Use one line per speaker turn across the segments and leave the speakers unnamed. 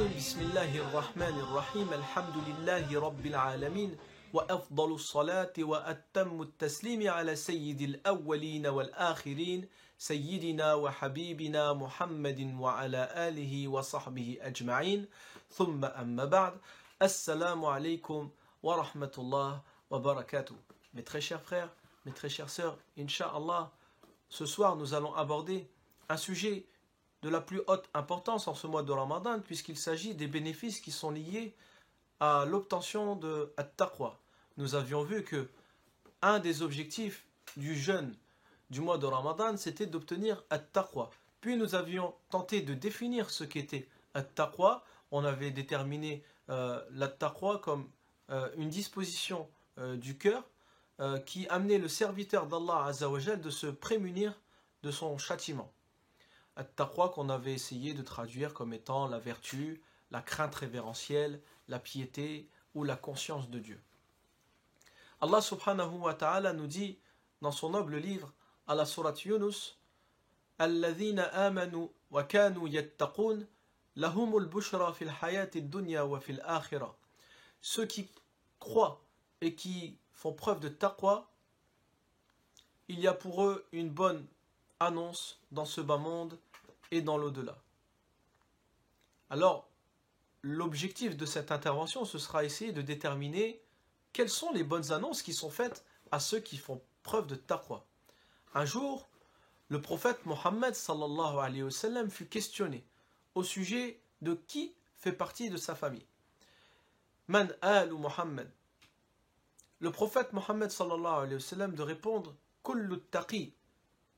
الرجيم بسم الله الرحمن الرحيم الحمد لله رب العالمين وأفضل الصلاة وأتم التسليم على سيد الأولين والآخرين سيدنا وحبيبنا محمد وعلى آله وصحبه أجمعين ثم أما بعد السلام عليكم ورحمة الله وبركاته. Mes très chers frères, mes très chères sœurs, Inch'Allah, ce soir nous allons aborder un sujet de la plus haute importance en ce mois de Ramadan, puisqu'il s'agit des bénéfices qui sont liés à l'obtention de At-Taqwa. Nous avions vu que un des objectifs du jeûne du mois de Ramadan, c'était d'obtenir At-Taqwa. Puis nous avions tenté de définir ce qu'était At-Taqwa. On avait déterminé l'At-Taqwa comme une disposition du cœur qui amenait le serviteur d'Allah Azza wa Jal de se prémunir de son châtiment. At-Taqwa qu'on avait essayé de traduire comme étant la vertu, la crainte révérentielle, la piété ou la conscience de Dieu. Allah subhanahu wa ta'ala nous dit dans son noble livre à la sourate Yunus Alladhina amanu wa kanu yattaqun lahumul bushra fil hayati dunya wa fil akhirah. Ceux qui croient et qui font preuve de taqwa, il y a pour eux une bonne annonce dans ce bas monde et dans l'au-delà. Alors, l'objectif de cette intervention, ce sera essayer de déterminer quelles sont les bonnes annonces qui sont faites à ceux qui font preuve de taqwa. Un jour, le prophète Mohammed sallallahu alayhi wa sallam fut questionné au sujet de qui fait partie de sa famille. Man alu Muhammad. Le prophète Mohammed sallallahu alayhi wa sallam de répondre kullu taqi.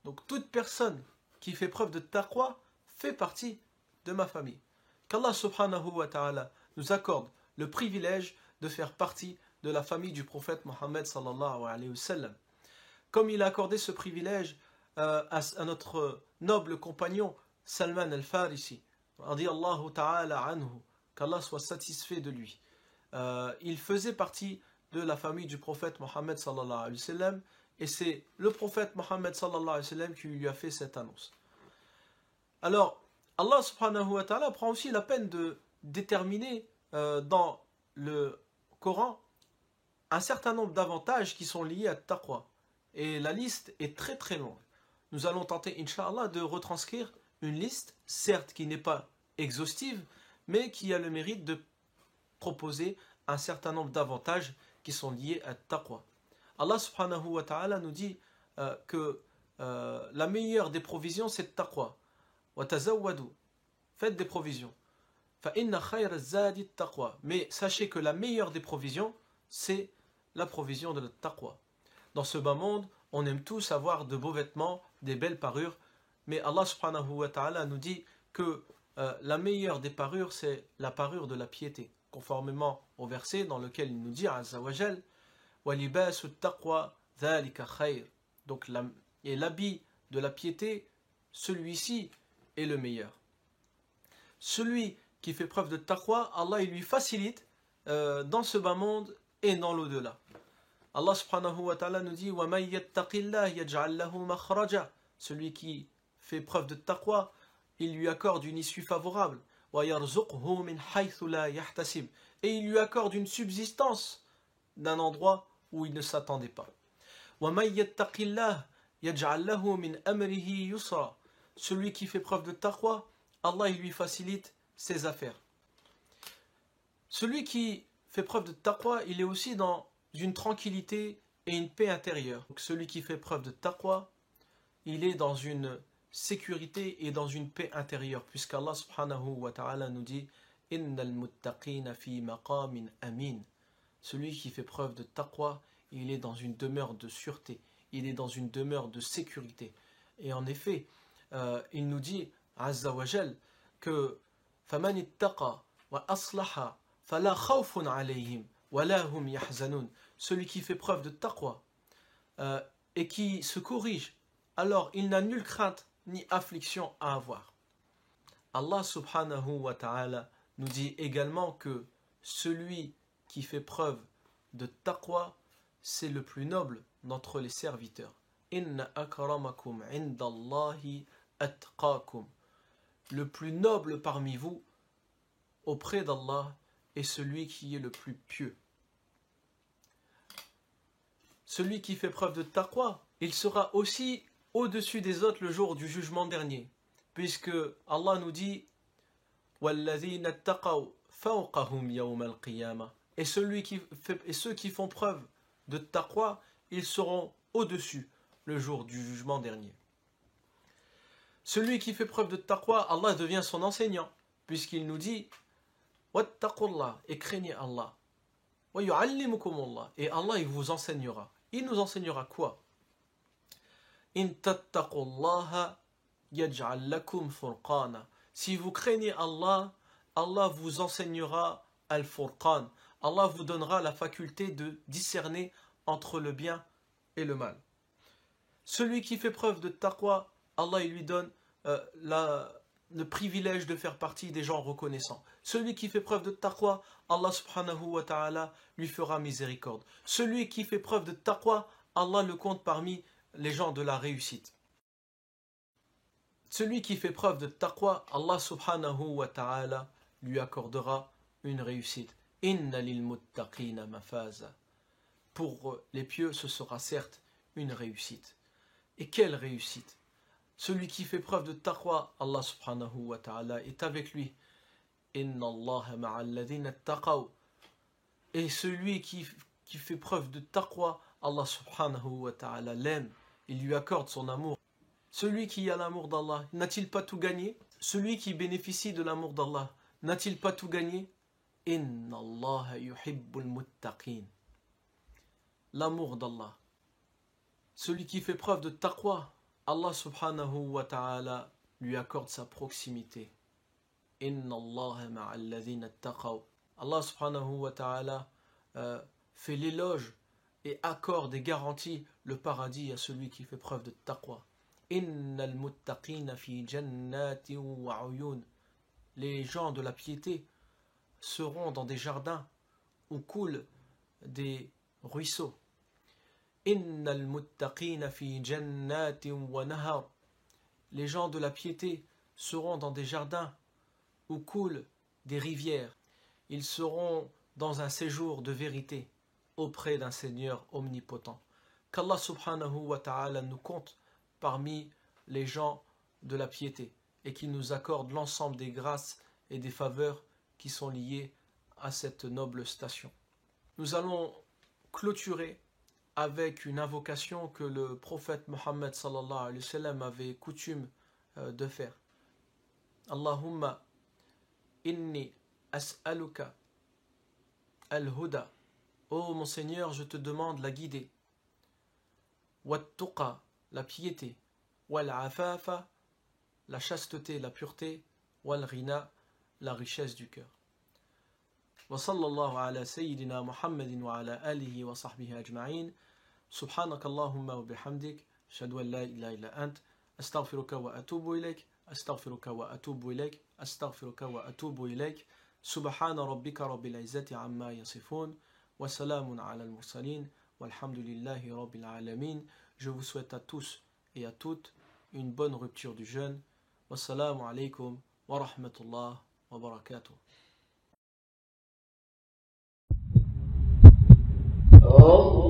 Donc toute personne qui fait preuve de taqwa fait partie de ma famille. Qu'Allah subhanahu wa ta'ala nous accorde le privilège de faire partie de la famille du prophète Mohammed sallallahu alayhi wa sallam. Comme il a accordé ce privilège à notre noble compagnon Salman al-Farisi, radiyallahu ta'ala anhu, qu'Allah soit satisfait de lui. Il faisait partie de la famille du prophète Mohammed sallallahu alayhi wa sallam, et c'est le prophète Mohammed sallallahu alayhi wa sallam qui lui a fait cette annonce. Alors, Allah subhanahu wa ta'ala prend aussi la peine de déterminer dans le Coran un certain nombre d'avantages qui sont liés à taqwa. Et la liste est très très longue. Nous allons tenter, Inch'Allah, de retranscrire une liste, certes qui n'est pas exhaustive, mais qui a le mérite de proposer un certain nombre d'avantages qui sont liés à taqwa. Allah subhanahu wa ta'ala nous dit que la meilleure des provisions c'est taqwa. Wa tazawwadu. Faites des provisions. Fa inna khayra az-zadi at-taqwa. Mais sachez que la meilleure des provisions c'est la provision de la taqwa. Dans ce bas monde, on aime tous avoir de beaux vêtements, des belles parures, mais Allah subhanahu wa ta'ala nous dit que la meilleure des parures c'est la parure de la piété, conformément au verset dans lequel il nous dit Azza wa Jal وَلِبَاسُ التَّقْوَى ذَلِكَ خَيْرٌ. Donc et l'habit de la piété, celui-ci est le meilleur. Celui qui fait preuve de taqwa, Allah il lui facilite dans ce bas monde et dans l'au-delà. Allah subhanahu wa ta'ala nous dit وَمَنْ يَتَّقِ اللَّهِ يَجْعَلْ لَهُ مَخْرَجًا. Celui qui fait preuve de taqwa, il lui accorde une issue favorable. وَيَرْزُقْهُ مِنْ حَيْثُ لَا يَحْتَسِبُ. Et il lui accorde une subsistance d'un endroit où il ne s'attendait pas. وَمَنْ يَتَّقِ اللَّهِ يَجْعَلْ لَهُ مِنْ أَمْرِهِ يُسْرًا. Celui qui fait preuve de taqwa, Allah il lui facilite ses affaires. Celui qui fait preuve de taqwa, il est aussi dans une tranquillité et une paix intérieure. Donc celui qui fait preuve de taqwa, il est dans une sécurité et dans une paix intérieure, puisqu'Allah subhanahu wa ta'ala nous dit innal muttaqina fi maqamin amin. Celui qui fait preuve de taqwa, il est dans une demeure de sûreté, il est dans une demeure de sécurité. Et en effet, il nous dit Azza wa Jal que faman ittaqa wa aslaha fala khawfun alayhim wa la hum yahzanun. Celui qui fait preuve de taqwa et qui se corrige, alors il n'a nulle crainte ni affliction à avoir. Allah subhanahu wa ta'ala nous dit également que celui qui fait preuve de taqwa, c'est le plus noble d'entre les serviteurs. Inna akramakum indallahi atqakum. Le plus noble parmi vous auprès d'Allah est celui qui est le plus pieux. Celui qui fait preuve de taqwa, il sera aussi au-dessus des autres le jour du jugement dernier. Puisque Allah nous dit وَالَّذِينَ اتَّقَوْا فَوْقَهُمْ يَوْمَ الْقِيَامَةِ. Et ceux qui font preuve de taqwa, ils seront au-dessus le jour du jugement dernier. Celui qui fait preuve de taqwa, Allah devient son enseignant, puisqu'il nous dit wattaqullah, et craignez Allah. Wa yu'allimukumullah, et Allah il vous enseignera. Il nous enseignera quoi? In tattaqullaha yaj'al lakum furqana. Si vous craignez Allah, Allah vous enseignera al-furqan. Allah vous donnera la faculté de discerner entre le bien et le mal. Celui qui fait preuve de taqwa, Allah il lui donne le privilège de faire partie des gens reconnaissants. Celui qui fait preuve de taqwa, Allah subhanahu wa ta'ala lui fera miséricorde. Celui qui fait preuve de taqwa, Allah le compte parmi les gens de la réussite. Celui qui fait preuve de taqwa, Allah subhanahu wa ta'ala lui accordera une réussite. Inna lil muttaqina mafaza. Pour les pieux, ce sera certes une réussite. Et quelle réussite! Celui qui fait preuve de taqwa, Allah subhanahu wa ta'ala est avec lui. Inna Allah ma'al ladhina taqaw. Et celui qui fait preuve de taqwa, Allah subhanahu wa ta'ala l'aime. Il lui accorde son amour. Celui qui a l'amour d'Allah, n'a-t-il pas tout gagné? Celui qui bénéficie de l'amour d'Allah, n'a-t-il pas tout gagné? Inna Allah yuhibbul muttaqin. L'amour d'Allah. Celui qui fait preuve de taqwa, Allah subhanahu wa ta'ala lui accorde sa proximité. Inna Allah ma'al ladhina taqaw. Allah subhanahu wa ta'ala fait l'éloge et accorde et garantit le paradis à celui qui fait preuve de taqwa. Innal muttaqina fi jannatin wa uyun. Les gens de la piété seront dans des jardins où coulent des ruisseaux. Innal muttaqina fi jannatin wa nahar. Les gens de la piété seront dans des jardins où coulent des rivières. Ils seront dans un séjour de vérité auprès d'un Seigneur omnipotent. Qu'Allah subhanahu wa ta'ala nous compte parmi les gens de la piété et qu'il nous accorde l'ensemble des grâces et des faveurs qui sont liées à cette noble station. Nous allons clôturer avec une invocation que le prophète Mohammed sallallahu alayhi wa sallam avait coutume de faire. Allahumma inni as'aluka al-huda. Ô mon Seigneur, je te demande la guidée. Wat-tuqa, la piété. Wal-afafa, la chasteté, la pureté. Wal-ghina, la richesse du cœur. Wa sallallahu ala sayyidina Muhammadin wa ala alihi wa sahbihi ajma'in. Subhanakallahumma wa bihamdik. Ashhadu an la ilaha illa ant. Astaghfiruka wa atubu ilayk. Astaghfiruka wa atubu ilayk. Astaghfiruka wa atubu ilayk. Subhana rabbika rabbil izzati amma yasifun. Wa salamun ala al-mursalin. Walhamdulillahi rabbil alamin. Je vous souhaite à tous et à toutes une bonne rupture du jeûne. Wassalamu alaikum wa rahmatullah wa barakatuh.
Oh.